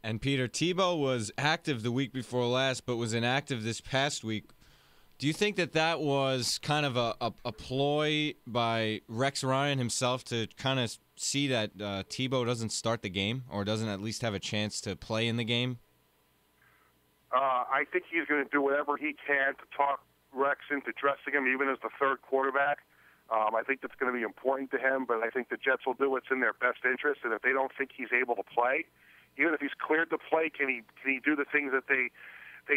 And Peter, Tebow was active the week before last, but was inactive this past week. Do you think that that was kind of a ploy by Rex Ryan himself to kind of see that Tebow doesn't start the game or doesn't at least have a chance to play in the game? I think he's going to do whatever he can to talk Rex into dressing him, even as the third quarterback. I think that's going to be important to him, but I think the Jets will do what's in their best interest. And if they don't think he's able to play, even if he's cleared to play, can he do the things that they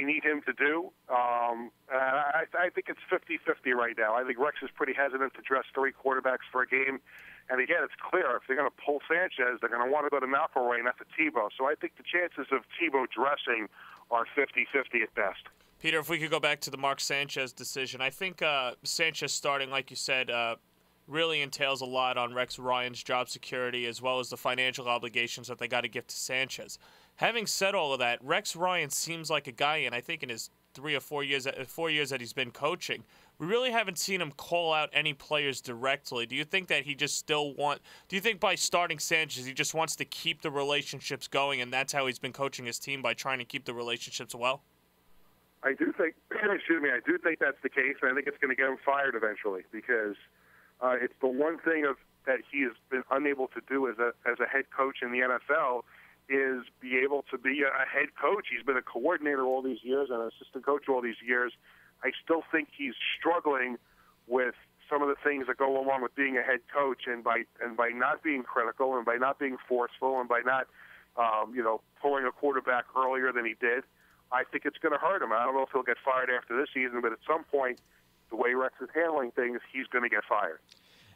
need him to do? I think it's 50-50 right now. I think Rex is pretty hesitant to dress three quarterbacks for a game. And again, it's clear if they're going to pull Sanchez, they're going to want to go to McElroy, not to Tebow. So I think the chances of Tebow dressing are 50-50 at best. Peter, if we could go back to the Mark Sanchez decision, I think Sanchez starting, like you said, really entails a lot on Rex Ryan's job security as well as the financial obligations that they got to give to Sanchez. Having said all of that, Rex Ryan seems like a guy, and I think in his 3 or 4 years, 4 years that he's been coaching, we really haven't seen him call out any players directly. Do you think that he just still do you think by starting Sanchez, he just wants to keep the relationships going, and that's how he's been coaching his team, by trying to keep the relationships well? I do think, I do think that's the case, and I think it's going to get him fired eventually because it's the one thing that he has been unable to do as a head coach in the NFL is be able to be a head coach. He's been a coordinator all these years and an assistant coach all these years. I still think he's struggling with some of the things that go along with being a head coach, and by not being critical and by not being forceful and by not pulling a quarterback earlier than he did. I think it's going to hurt him. I don't know if he'll get fired after this season, but at some point, the way Rex is handling things, he's going to get fired.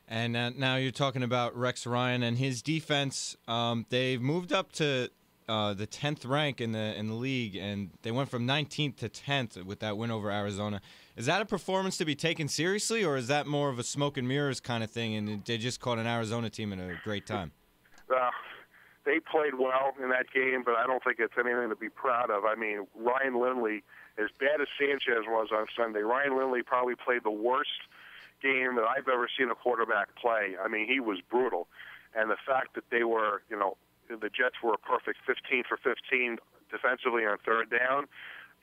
And now you're talking about Rex Ryan and his defense. They've moved up to the 10th rank in the league, and they went from 19th to 10th with that win over Arizona. Is that a performance to be taken seriously, or is that more of a smoke and mirrors kind of thing, and they just caught an Arizona team at a great time? They played well in that game, but I don't think it's anything to be proud of. I mean, Ryan Lindley, as bad as Sanchez was on Sunday, Ryan Lindley probably played the worst game that I've ever seen a quarterback play. I mean, he was brutal. And the fact that they were, the Jets were a perfect 15 for 15 defensively on third down,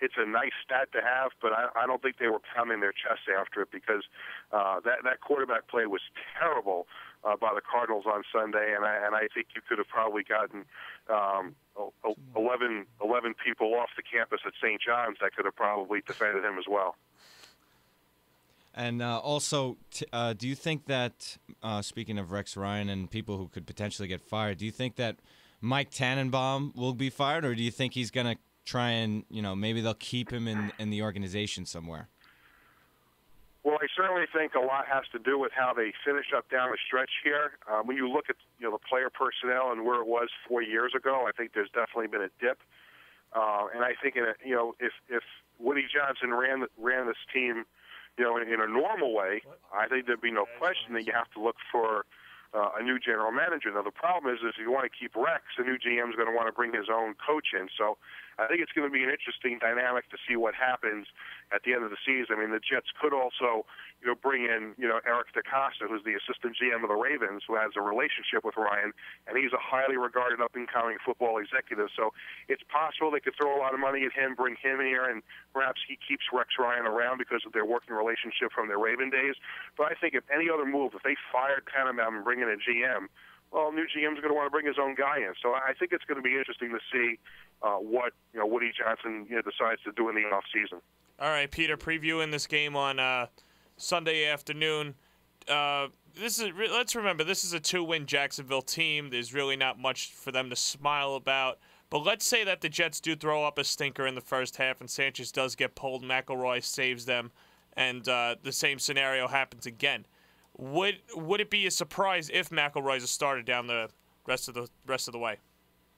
it's a nice stat to have, but I don't think they were pounding their chests after it because that quarterback play was terrible by the Cardinals on Sunday, and I think you could have probably gotten 11 people off the campus at St. John's that could have probably defended him as well. And also, do you think that, speaking of Rex Ryan and people who could potentially get fired, do you think that Mike Tannenbaum will be fired, or do you think he's going to try and, maybe they'll keep him in the organization somewhere? Well, I certainly think a lot has to do with how they finish up down the stretch here. When you look at the player personnel and where it was 4 years ago, I think there's definitely been a dip. And I think if Woody Johnson ran this team, in a normal way, I think there'd be no question that you have to look for a new general manager. Now, the problem is if you want to keep Rex, the new GM is going to want to bring his own coach in. So I think it's going to be an interesting dynamic to see what happens at the end of the season. I mean, the Jets could also, bring in, Eric DeCosta, who's the assistant GM of the Ravens, who has a relationship with Ryan, and he's a highly regarded up-and-coming football executive. So it's possible they could throw a lot of money at him, bring him here, and perhaps he keeps Rex Ryan around because of their working relationship from their Raven days. But I think if any other move, if they fired Tannenbaum and bring in a GM, well, new GM's going to want to bring his own guy in. So I think it's going to be interesting to see what Woody Johnson decides to do in the offseason. All right, Peter, previewing this game on Sunday afternoon. Let's remember, this is a 2-win Jacksonville team. There's really not much for them to smile about. But let's say that the Jets do throw up a stinker in the first half and Sanchez does get pulled, McElroy saves them, and the same scenario happens again. Would it be a surprise if McElroy's a starter down the rest of the way?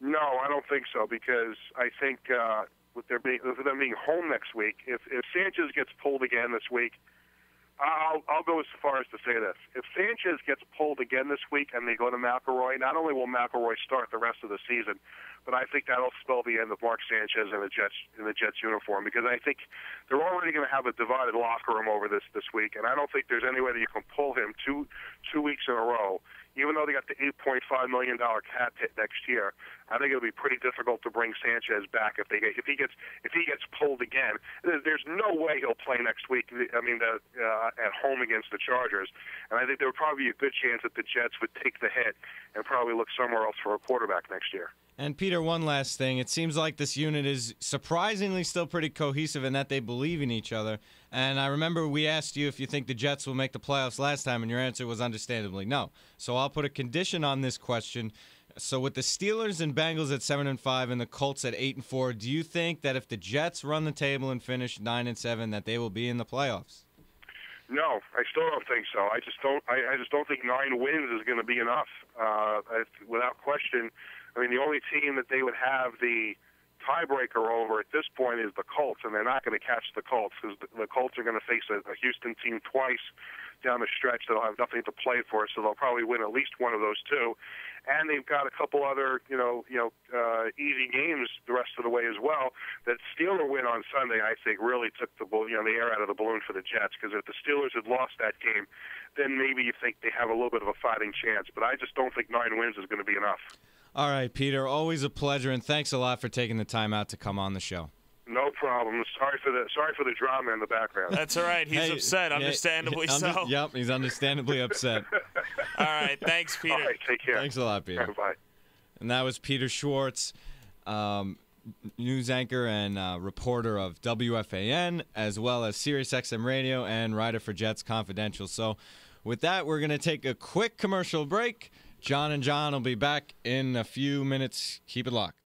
No, I don't think so, because I think with them being home next week, if Sanchez gets pulled again this week, I'll go as far as to say this. If Sanchez gets pulled again this week and they go to McElroy, not only will McElroy start the rest of the season, but I think that'll spell the end of Mark Sanchez in the Jets uniform, because I think they're already going to have a divided locker room over this week, and I don't think there's any way that you can pull him two weeks in a row. Even though they got the $8.5 million cap hit next year, I think it'll be pretty difficult to bring Sanchez back if he gets pulled again. There's no way he'll play next week. I mean, at home against the Chargers, and I think there would probably be a good chance that the Jets would take the hit and probably look somewhere else for a quarterback next year. And Peter, one last thing. It seems like this unit is surprisingly still pretty cohesive in that they believe in each other. And I remember we asked you if you think the Jets will make the playoffs last time, and your answer was understandably no. So I'll put a condition on this question. So with the Steelers and Bengals at 7-5 and the Colts at 8-4, do you think that if the Jets run the table and finish 9-7, that they will be in the playoffs? No, I still don't think so. I just don't think 9 wins is going to be enough. Without question. I mean, the only team that they would have the tiebreaker over at this point is the Colts, and they're not going to catch the Colts, because the Colts are going to face a Houston team twice down the stretch that'll have nothing to play for, so they'll probably win at least one of those two. And they've got a couple other, easy games the rest of the way as well. That Steeler win on Sunday, I think, really took the air out of the balloon for the Jets, because if the Steelers had lost that game, then maybe you think they have a little bit of a fighting chance. But I just don't think 9 wins is going to be enough. All right, Peter, always a pleasure, and thanks a lot for taking the time out to come on the show. No problem. Sorry for the drama in the background. That's all right. He's upset, understandably so. Yep, he's understandably upset. All right, thanks, Peter. All right, take care. Thanks a lot, Peter. Right, bye. And that was Peter Schwartz, news anchor and reporter of WFAN, as well as SiriusXM Radio and writer for Jets Confidential. So with that, we're going to take a quick commercial break. John and John will be back in a few minutes. Keep it locked.